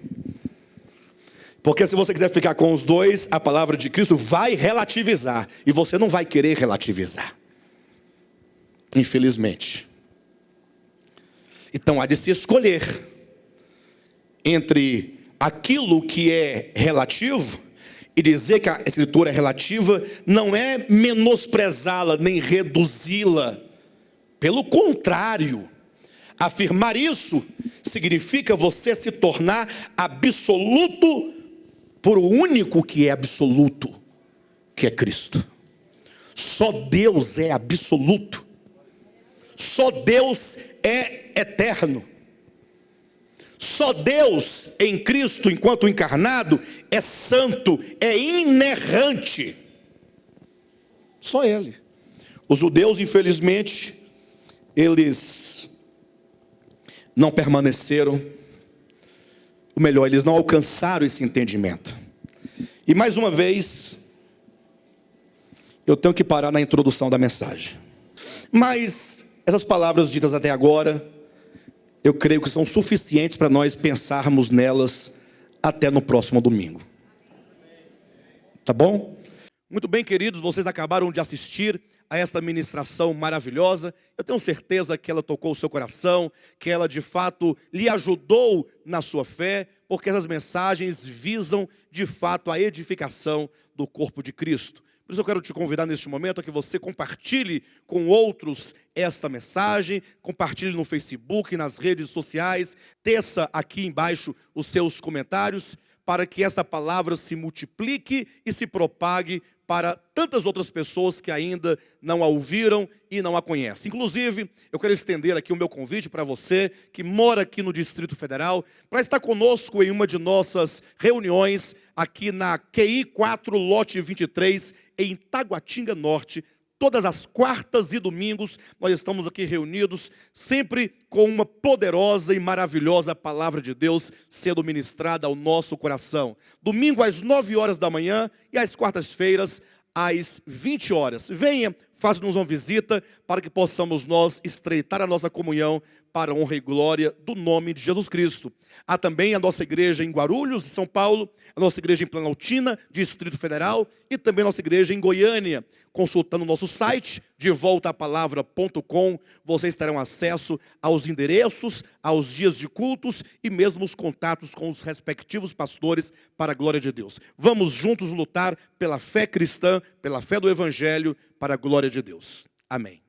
Porque se você quiser ficar com os dois, a palavra de Cristo vai relativizar, e você não vai querer relativizar, infelizmente. Então há de se escolher entre aquilo que é relativo, e dizer que a escritura é relativa não é menosprezá-la nem reduzi-la. Pelo contrário, afirmar isso significa você se tornar absoluto por o único que é absoluto, que é Cristo. Só Deus é absoluto. Só Deus é eterno. Só Deus em Cristo, enquanto encarnado, é santo, é inerrante. Só Ele. Os judeus, infelizmente, eles não permaneceram, ou melhor, eles não alcançaram esse entendimento. E mais uma vez, eu tenho que parar na introdução da mensagem. Mas essas palavras ditas até agora, eu creio que são suficientes para nós pensarmos nelas até no próximo domingo. Tá bom? Muito bem, queridos, vocês acabaram de assistir a esta ministração maravilhosa. Eu tenho certeza que ela tocou o seu coração, que ela de fato lhe ajudou na sua fé, porque essas mensagens visam de fato a edificação do corpo de Cristo. Por isso eu quero te convidar neste momento a que você compartilhe com outros esta mensagem, compartilhe no Facebook, nas redes sociais, teça aqui embaixo os seus comentários, para que essa palavra se multiplique e se propague para tantas outras pessoas que ainda não a ouviram e não a conhecem. Inclusive, eu quero estender aqui o meu convite para você que mora aqui no Distrito Federal, para estar conosco em uma de nossas reuniões aqui na QI 4, lote 23, em Taguatinga Norte. Todas as quartas e domingos nós estamos aqui reunidos, sempre com uma poderosa e maravilhosa palavra de Deus sendo ministrada ao nosso coração. Domingo às 9 horas da manhã e às quartas-feiras às 20 horas. Venha, faça-nos uma visita para que possamos nós estreitar a nossa comunhão para a honra e glória do nome de Jesus Cristo. Há também a nossa igreja em Guarulhos, São Paulo, a nossa igreja em Planaltina, Distrito Federal, e também a nossa igreja em Goiânia. Consultando o nosso site, devoltaapalavra.com, vocês terão acesso aos endereços, aos dias de cultos e mesmo os contatos com os respectivos pastores para a glória de Deus. Vamos juntos lutar pela fé cristã, pela fé do Evangelho, para a glória de Deus. Amém.